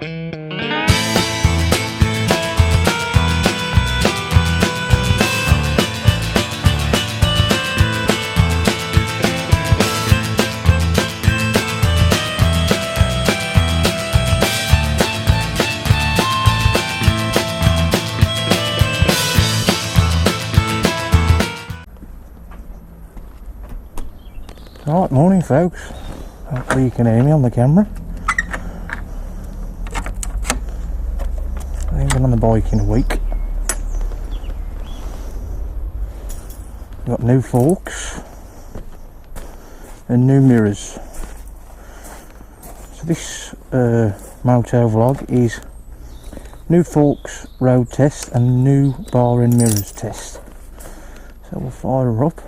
Right, morning folks. Hopefully you can hear me on the camera. I ain't been on the bike in a week. Got new forks and new mirrors. So this MOTOVLOG is new forks road test and new bar and mirrors test. So we'll fire her up.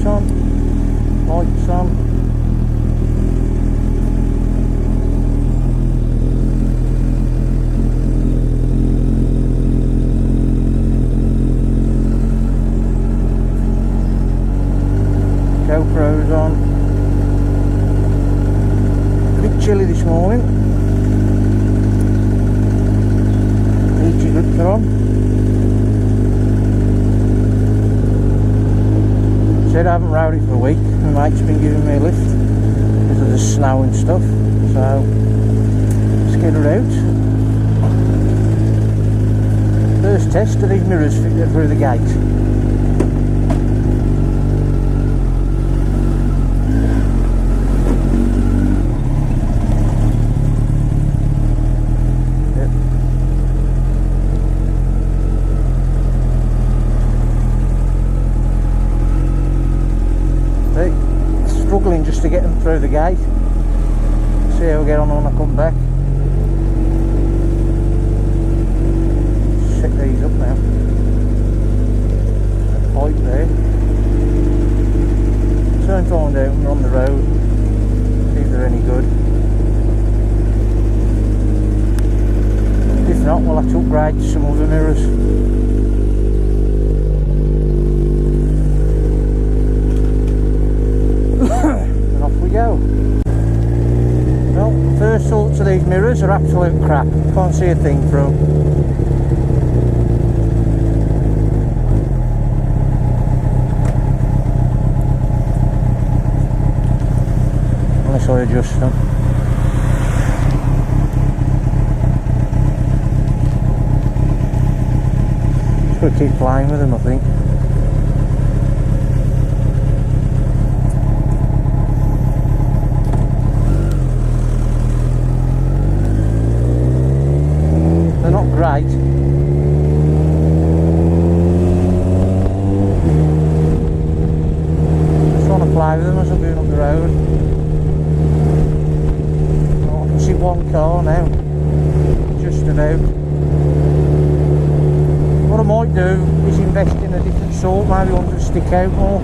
On, lights on. GoPro's on. A bit chilly this morning. Heaty grips are on. Said I haven't rode it for a week. My mate's been giving me a lift because of the snow and stuff. So let's get her out. First test of these mirrors fitted through the gate. Struggling just to get them through the gate. See how we get on when I come back. Set these up now. That pipe there. Turn find out when we're on the road. See if they're any good. If not, we'll have to upgrade to some other mirrors. And off we go. Well, first thoughts of these mirrors are absolute crap. Can't see a thing through. Unless I adjust them. Just got to keep playing with them, I think. Great. Just trying to play with them as I'm going up the road. Oh, I can see one car now, just about. What I might do is invest in a different sort, maybe one to stick out more.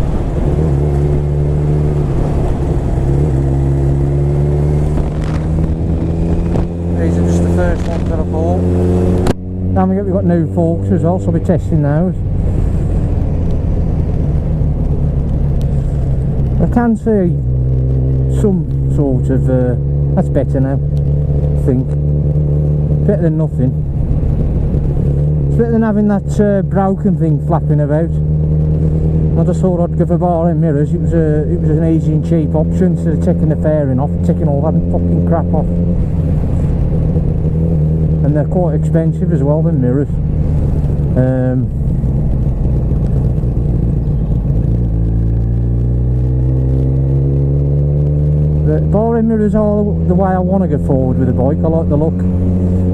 These are just the first ones that I bought. Now we've got new forks as well, so I'll be testing those. I can see some sort of, that's better now, I think. Better than nothing. It's better than having that broken thing flapping about. I just thought I'd go for bar and mirrors. It was an easy and cheap option instead of taking the fairing off, taking all that fucking crap off. And they're quite expensive as well, the mirrors. The bar and mirrors are the way I want to go forward with the bike. I like the look.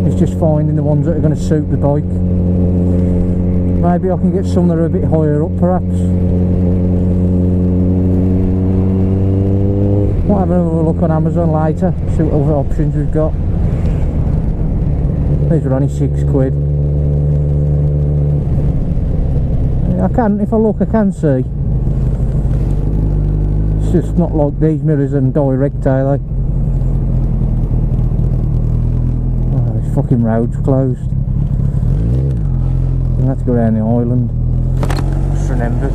It's just finding the ones that are going to suit the bike. Maybe I can get some that are a bit higher up perhaps. Might have another look on Amazon later, see what other options we've got. These are only £6. If I look, I can see. It's just not like these mirrors and direct, are they? Oh, this fucking road's closed. I'm gonna have to go around the island. Just remembered.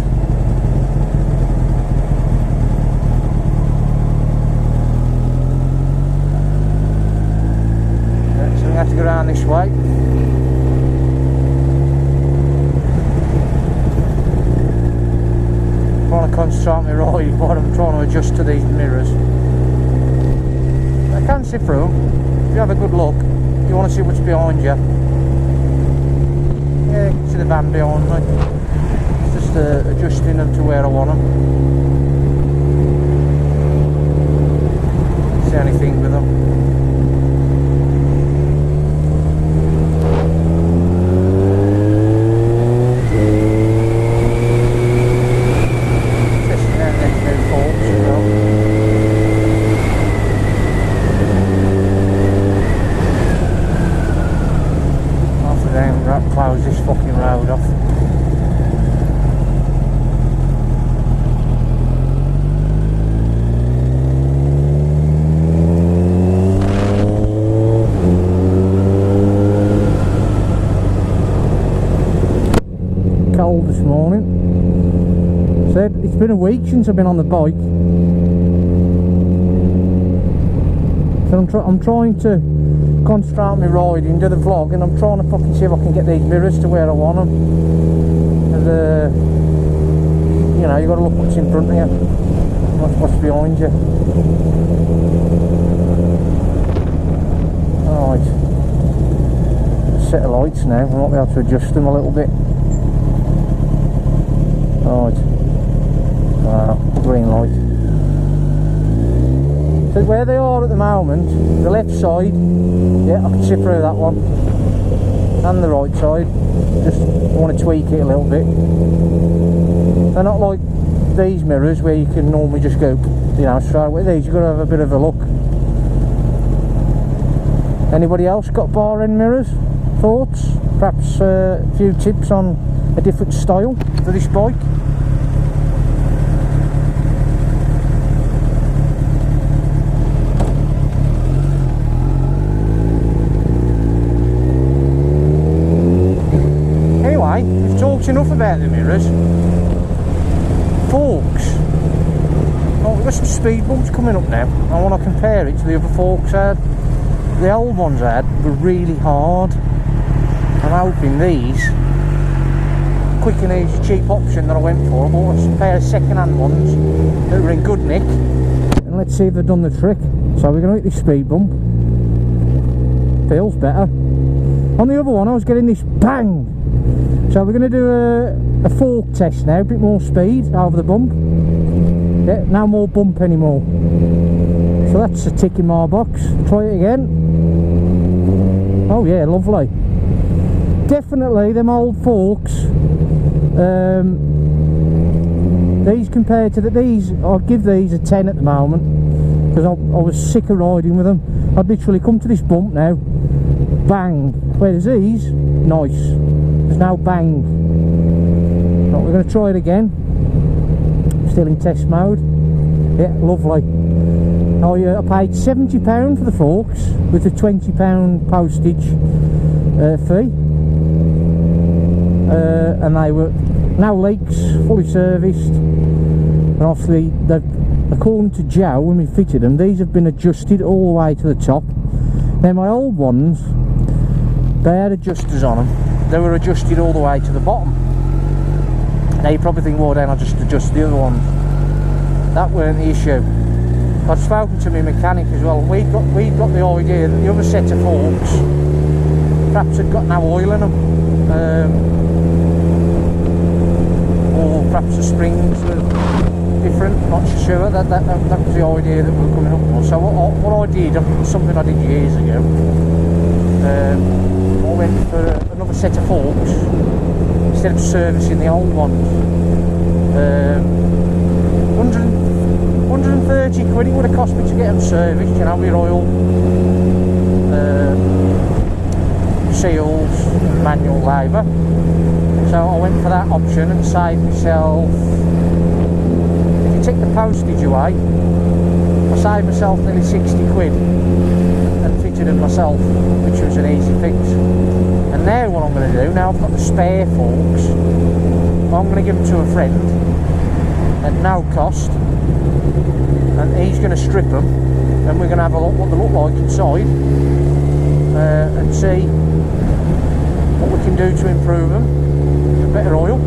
go around this way. I'm trying to concentrate on my ride while I'm trying to adjust to these mirrors. I can see through. If you have a good look, you want to see what's behind you. Yeah, you can see the van behind me. It's just adjusting them to where I want them. See anything with them. Close this fucking road off. Cold this morning. Said it's been a week since I've been on the bike. So I'm trying to concentrate on my riding, do the vlog, and I'm trying to fucking see if I can get these mirrors to where I want them. And you know, you got to look what's in front of you, what's behind you. Alright, set of lights now. I might be able to adjust them a little bit. Alright, green light. So where they are at the moment, the left side, yeah, I can see through that one, and the right side, just want to tweak it a little bit. They're not like these mirrors where you can normally just go, you know, straight away. These, you've got to have a bit of a look. Anybody else got bar end mirrors? Thoughts? Perhaps a few tips on a different style for this bike? We've talked enough about the mirrors. Forks. Oh, we've got some speed bumps coming up now. I want to compare it to the other forks I had. The old ones I had were really hard. I'm hoping these, quick and easy cheap option that I went for. I bought a pair of second-hand ones that were in good nick. And let's see if they've done the trick. So we're going to hit this speed bump. Feels better. On the other one I was getting this bang. So we're going to do a fork test now, a bit more speed over the bump. Yeah, no more bump anymore. So that's a tick in my box. Try it again. Oh yeah, lovely. Definitely them old forks. These compared to these, I'd give these a 10 at the moment, because I was sick of riding with them. I'd literally come to this bump now, bang. Whereas these, nice. There's no bang. Right, we're going to try it again. Still in test mode. Yeah, lovely. I paid £70 for the forks with a £20 postage fee. And they were no leaks, fully serviced. And obviously, according to Joe, when we fitted them, these have been adjusted all the way to the top. Now my old ones, they had adjusters on them. They were adjusted all the way to the bottom. Now you probably think, well then I'll just adjust the other ones. That weren't the issue. I'd spoken to my mechanic as well. We'd got the idea that the other set of forks perhaps had got no oil in them. Or perhaps the springs were different, not sure. That was the idea that we were coming up with. So what I did, something I did years ago, I went for another set of forks instead of servicing the old ones. 130 quid it would have cost me to get them serviced, you know, with oil, seals, manual labour. So I went for that option and saved myself, if you take the postage away, I saved myself nearly 60 quid and fitted them myself, which was an easy fix. And now what I'm going to do, now I've got the spare forks, I'm going to give them to a friend at no cost, and he's going to strip them, and we're going to have a look what they look like inside, and see what we can do to improve them. A better oil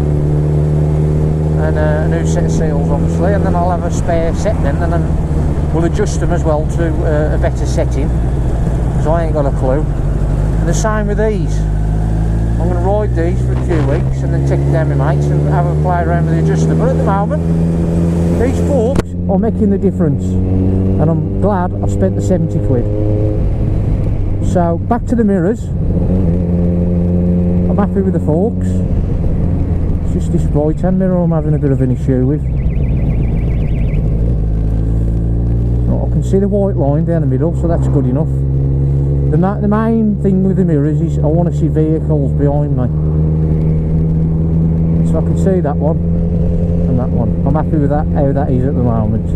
and a new set of seals obviously, and then I'll have a spare set then, and then we'll adjust them as well to a better setting, because I ain't got a clue. And the same with these. I'm going to ride these for a few weeks and then take it down my mates and have a play around with the adjuster. But at the moment, these forks are making the difference, and I'm glad I spent the 70 quid. So back to the mirrors. I'm happy with the forks. It's just this right hand mirror I'm having a bit of an issue with. So I can see the white line down the middle, so that's good enough. The main thing with the mirrors is I want to see vehicles behind me. So I can see that one and that one. I'm happy with that, how that is at the moment.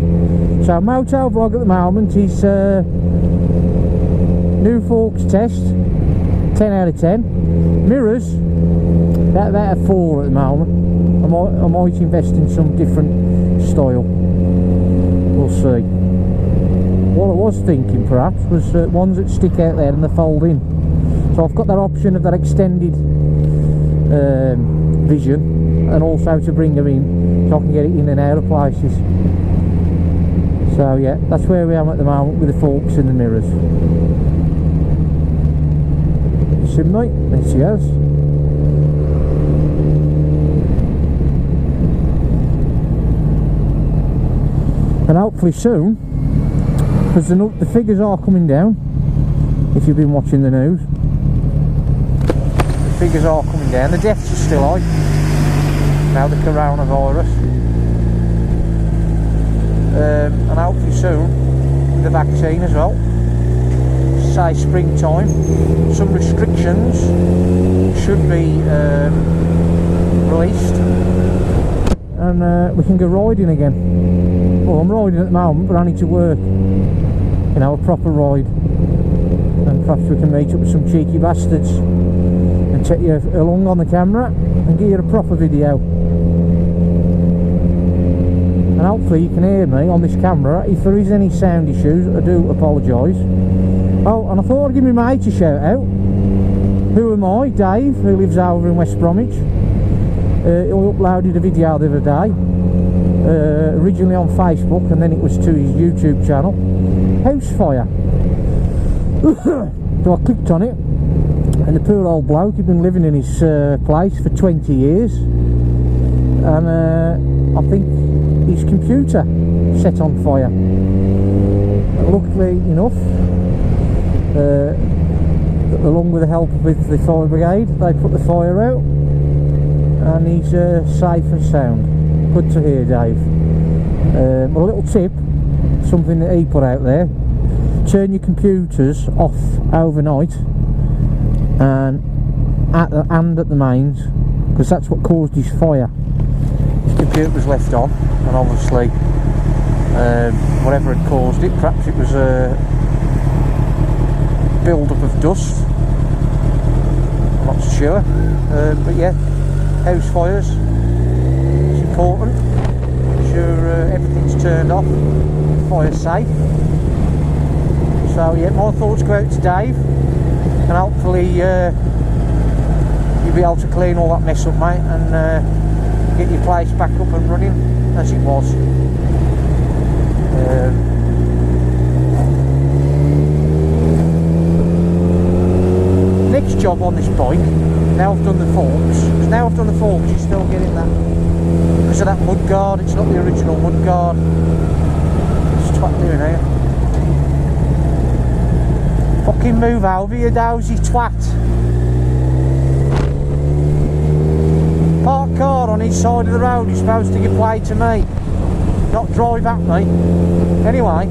So MOTOVLOG at the moment is new forks test, 10 out of 10. Mirrors, about a 4 at the moment. I might invest in some different style. We'll see. What I was thinking perhaps was ones that stick out there and they fold in. So I've got that option of that extended vision, and also to bring them in so I can get it in and out of places. So yeah, that's where we are at the moment with the forks and the mirrors. You see me? There she is. And hopefully soon, because the figures are coming down, if you've been watching the news, the figures are coming down, the deaths are still high, now the coronavirus, and hopefully soon, with the vaccine as well, say springtime, some restrictions should be released, and we can go riding again. Well, I'm riding at the moment, but I need to work, you know, a proper ride, and perhaps we can meet up with some cheeky bastards and take you along on the camera and give you a proper video. And hopefully you can hear me on this camera. If there is any sound issues, I do apologise. Oh, and I thought I'd give my mate a shout out. Who am I? Dave, who lives over in West Bromwich. He uploaded a video the other day, originally on Facebook, and then it was to his YouTube channel. House fire. So I clicked on it, and the poor old bloke had been living in his place for 20 years, and I think his computer set on fire. And luckily enough, along with the help with the fire brigade, they put the fire out, and he's safe and sound. Good to hear, Dave. A little tip, something that he put out there: turn your computers off overnight and at the mains, because that's what caused his fire. His computer was left on, and obviously whatever had caused it, perhaps it was a build-up of dust, I'm not sure, but yeah, house fires, it's important. Sure everything's turned off, fire's safe. So yeah, my thoughts go out to Dave, and hopefully you'll be able to clean all that mess up, mate, and get your place back up and running as it was. Next job on this bike, now I've done the forks, because now I've done the forks you're still getting that, because of that mud guard. It's not the original mud guard. What's twat doing here? Fucking move over, you dousy twat. Park car on each side of the road, you're supposed to give way to me, not drive at me. Anyway,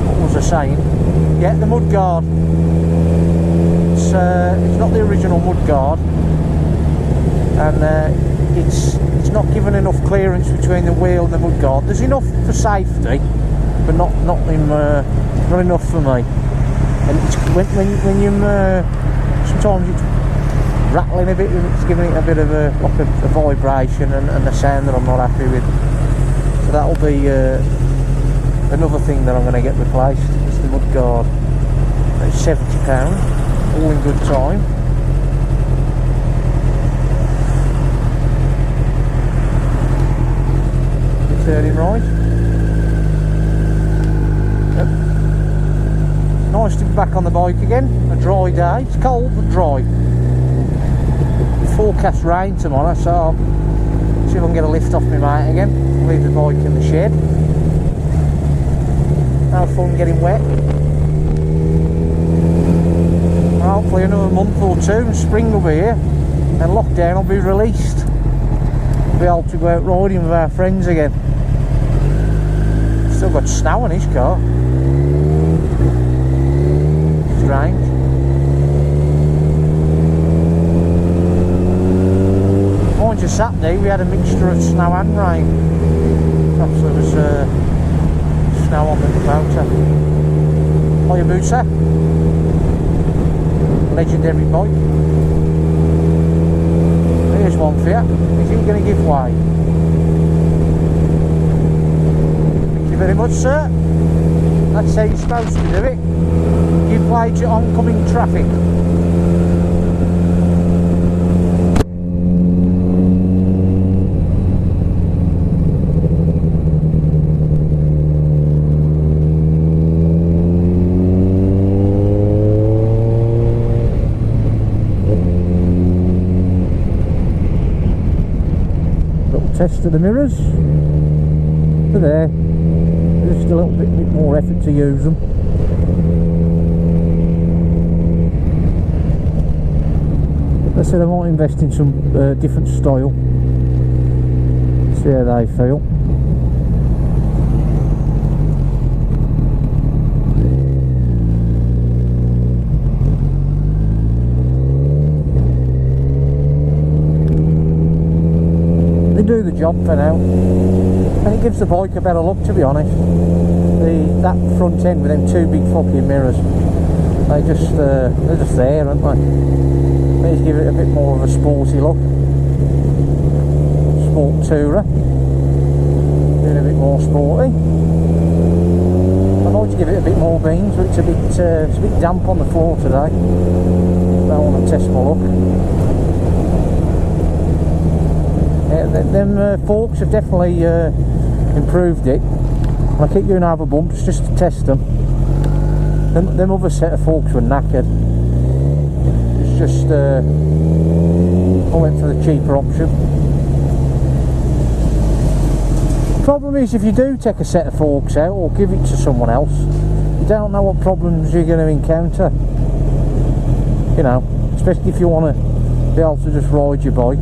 what was I saying? Yeah, the mud guard. It's not the original mud guard, and it's not given enough clearance between the wheel and the mud guard. There's enough for safety, but not enough for me. And it's when you sometimes it's rattling a bit, and it's giving it a bit of a vibration and a sound that I'm not happy with. So that'll be another thing that I'm going to get replaced. the mudguard. That's £70, all in good time. You're turning right. Yep. Nice to be back on the bike again. A dry day. It's cold but dry. Forecast rain tomorrow, so I'll see if I can get a lift off my mate again. Leave the bike in the shed. Have fun getting wet. And hopefully another month or two and spring will be here and lockdown will be released. We'll be able to go out riding with our friends again. Still got snow on his car. Strange. Mind you, Saturday we had a mixture of snow and rain. Perhaps there was snow on the motor. Hayabusa. Legendary bike. Here's one for you. Is he going to give way? Thank you very much, sir. That's how you're supposed to do it. Give way to oncoming traffic. Test of the mirrors. They're there. Just a little bit more effort to use them. I said I might invest in some different style. See how they feel. Do the job for now, and it gives the bike a better look, to be honest. That front end with them two big fucking mirrors, they're just there, aren't they? They just give it a bit more of a sporty look. Sport tourer, doing a bit more sporty. I'd like to give it a bit more beans, but it's a bit damp on the floor today. Don't want to test my luck. Them forks have definitely improved it. I keep doing other bumps just to test them. Them other set of forks were knackered. It's just I went for the cheaper option. Problem is, if you do take a set of forks out or give it to someone else, you don't know what problems you're going to encounter. You know, especially if you want to be able to just ride your bike.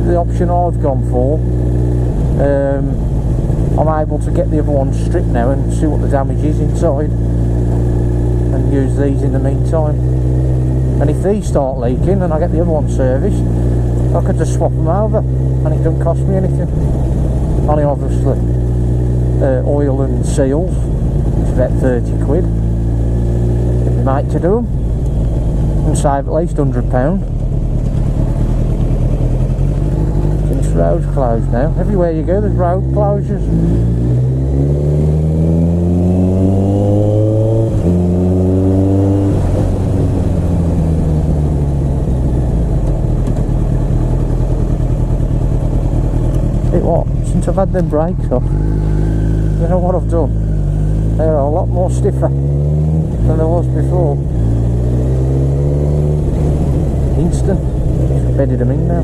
The option I've gone for, I'm able to get the other one stripped now and see what the damage is inside and use these in the meantime. And if these start leaking and I get the other one serviced, I could just swap them over and it doesn't cost me anything. Only obviously oil and seals, it's about 30 quid. Get my mate to do them and save at least £100. Road's closed now. Everywhere you go there's road closures. It what? Since I've had them brakes off, you know what I've done? They're a lot more stiffer than they was before. Instant. Just bedded them in now.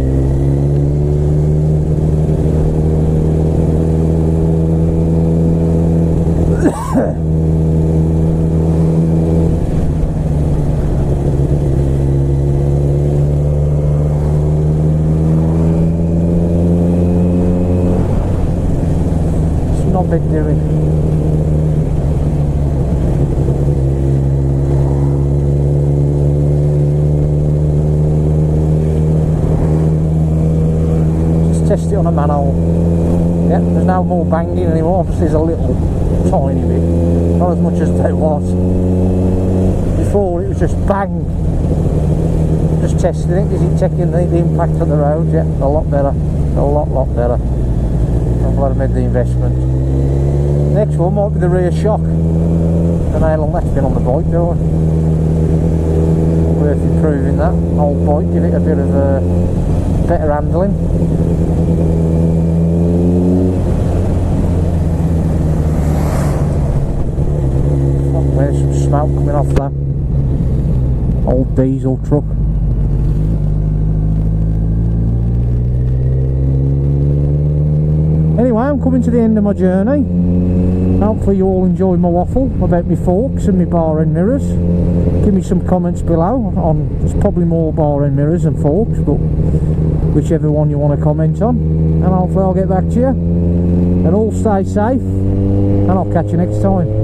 It's not bad doing. Just test it on a manhole. Yeah, there's no more banging anymore. Obviously there's a little tiny bit, not as much as there was before. It was just bang. Just testing it. Is it taking the impact on the road? Yeah, a lot better, a lot better. I'm glad I made the investment. Next one might be the rear shock. And how long that's been on the bike, though. Worth improving that old bike, give it a bit of better handling. Oh, there's some smoke coming off that old diesel truck. Anyway, I'm coming to the end of my journey. Hopefully you all enjoyed my waffle about my forks and my bar end mirrors. Give me some comments below on, there's probably more bar end mirrors than forks, but whichever one you want to comment on. And hopefully I'll get back to you. And all stay safe, and I'll catch you next time.